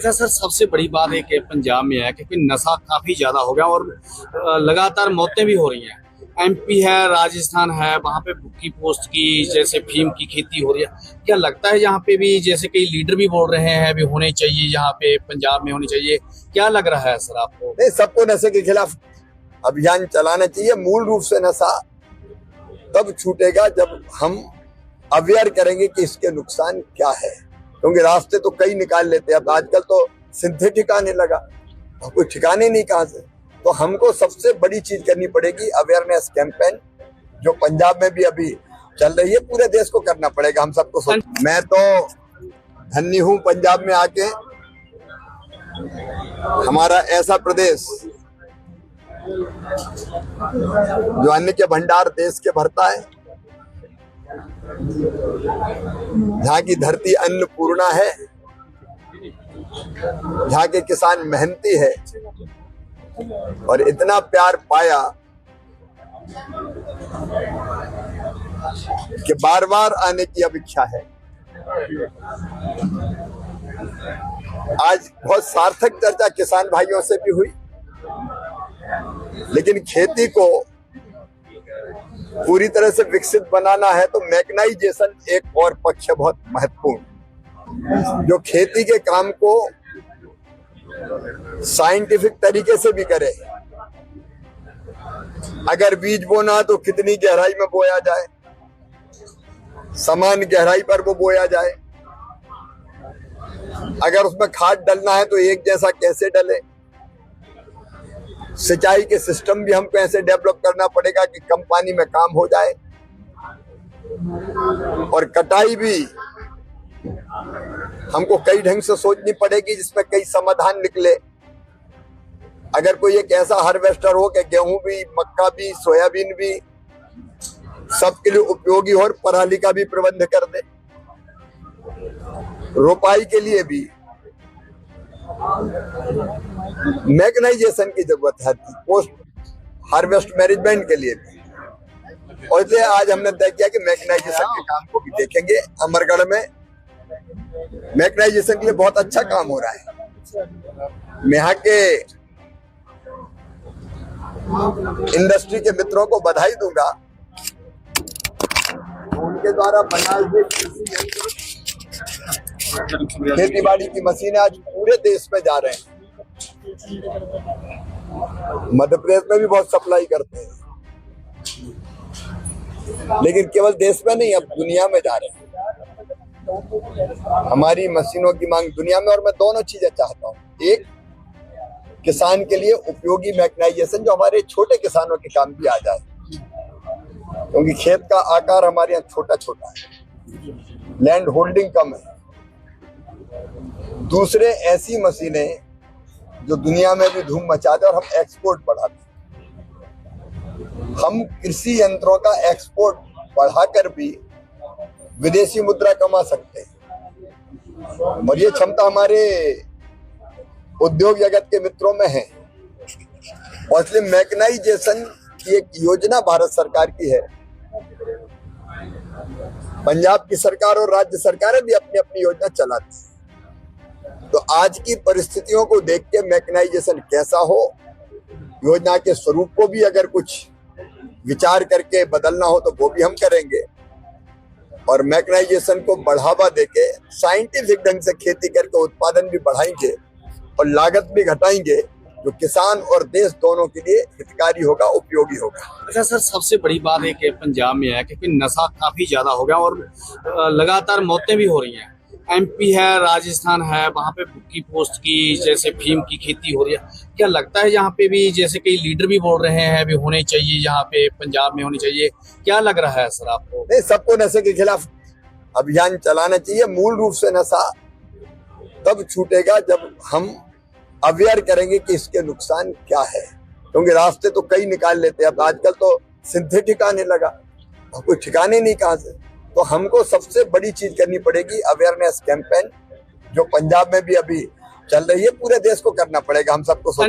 अच्छा सर, सबसे बड़ी बात एक पंजाब में है कि नशा काफी ज्यादा हो गया और लगातार मौतें भी हो रही हैं। एमपी है, राजस्थान है, वहां पे भुक्की पोस्ट की जैसे फीम की खेती हो रही है। क्या लगता है यहाँ पे भी जैसे कई लीडर भी बोल रहे हैं भी होने चाहिए, यहाँ पे पंजाब में होनी चाहिए। क्या लग रहा है सर आपको? नहीं, सबको नशे के खिलाफ अभियान चलाना चाहिए। मूल रूप से नशा तब छूटेगा जब हम अवेयर करेंगे कि इसके नुकसान क्या है, क्योंकि रास्ते तो कई निकाल लेते हैं। अब आजकल तो सिंथेटिक आने लगा, कोई ठिकाने नहीं कहां से। तो हमको सबसे बड़ी चीज करनी पड़ेगी अवेयरनेस कैंपेन, जो पंजाब में भी अभी चल रही है, पूरे देश को करना पड़ेगा हम सबको। मैं तो धन्य हूं पंजाब में आके, हमारा ऐसा प्रदेश जो अन्न के भंडार देश के भरता है, जहाँ की धरती अन्नपूर्णा है, जहाँ के किसान मेहनती है और इतना प्यार पाया कि बार बार आने की अब इच्छा है। आज बहुत सार्थक चर्चा किसान भाइयों से भी हुई, लेकिन खेती को पूरी तरह से विकसित बनाना है तो मैकेनाइजेशन एक और पक्ष है बहुत महत्वपूर्ण, जो खेती के काम को साइंटिफिक तरीके से भी करे। अगर बीज बोना है तो कितनी गहराई में बोया जाए, समान गहराई पर वो बोया जाए। अगर उसमें खाद डलना है तो एक जैसा कैसे डले। सिंचाई के सिस्टम भी हमको ऐसे डेवलप करना पड़ेगा कि कम पानी में काम हो जाए, और कटाई भी हमको कई ढंग से सोचनी पड़ेगी जिसमें कई समाधान निकले। अगर कोई एक ऐसा हार्वेस्टर हो कि गेहूं भी, मक्का भी, सोयाबीन भी सबके लिए उपयोगी हो और पराली का भी प्रबंध कर दे। रोपाई के लिए भी मैकेनाइजेशन की जरूरत है, पोस्ट हार्वेस्ट मैनेजमेंट के लिए भी। और इसलिए आज हमने तय किया कि मैकेनाइजेशन के काम को भी देखेंगे। अमरगढ़ में मैकेनाइजेशन के लिए बहुत अच्छा काम हो रहा है। मैं यहाँ के इंडस्ट्री के मित्रों को बधाई दूंगा, उनके द्वारा बनाए हुए खेती बाड़ी की मशीनें आज पूरे देश में जा रहे हैं। मध्य प्रदेश में भी बहुत सप्लाई करते हैं, लेकिन केवल देश में नहीं, अब दुनिया में जा रहे हैं। हमारी मशीनों की मांग दुनिया में, और मैं दोनों चीजें चाहता हूँ। एक, किसान के लिए उपयोगी मैकेनाइजेशन जो हमारे छोटे किसानों के काम भी आ जाए, क्योंकि खेत का आकार हमारे यहाँ छोटा छोटा है, लैंड होल्डिंग कम है। दूसरे, ऐसी मशीनें जो दुनिया में भी धूम मचा दे और हम एक्सपोर्ट बढ़ाते हैं। हम कृषि यंत्रों का एक्सपोर्ट बढ़ाकर भी विदेशी मुद्रा कमा सकते हैं, और ये क्षमता हमारे उद्योग जगत के मित्रों में है। और इसलिए मैकेनाइजेशन की एक योजना भारत सरकार की है। पंजाब की सरकार और राज्य सरकारें भी अपनी अपनी योजना चलाती है। तो आज की परिस्थितियों को देख के मैकेनाइजेशन कैसा हो, योजना के स्वरूप को भी अगर कुछ विचार करके बदलना हो तो वो भी हम करेंगे, और मैकेनाइजेशन को बढ़ावा देके साइंटिफिक ढंग से खेती करके उत्पादन भी बढ़ाएंगे और लागत भी घटाएंगे, जो किसान और देश दोनों के लिए हितकारी होगा, उपयोगी होगा। अच्छा सर, सबसे बड़ी बात एक पंजाब में है कि नशा काफी ज्यादा हो गया और लगातार मौतें भी हो रही हैं। एमपी है, राजस्थान है, वहां पे भुक्की पोस्ट की जैसे फीम की खेती हो रही है। क्या लगता है यहाँ पे भी जैसे कई लीडर भी बोल रहे हैं भी होने चाहिए, यहाँ पे पंजाब में होनी चाहिए। क्या लग रहा है सर आपको? नहीं, सबको नशे के खिलाफ अभियान चलाना चाहिए। मूल रूप से नशा तब छूटेगा जब हम अवेयर करेंगे कि इसके नुकसान क्या है, क्योंकि रास्ते तो कई निकाल लेते हैं। अब आजकल तो सिंथेटिक आने लगा, कोई ठिकाने नहीं कहां से। तो हमको सबसे बड़ी चीज करनी पड़ेगी अवेयरनेस कैंपेन, जो पंजाब में भी अभी चल रही है, पूरे देश को करना पड़ेगा हम सबको।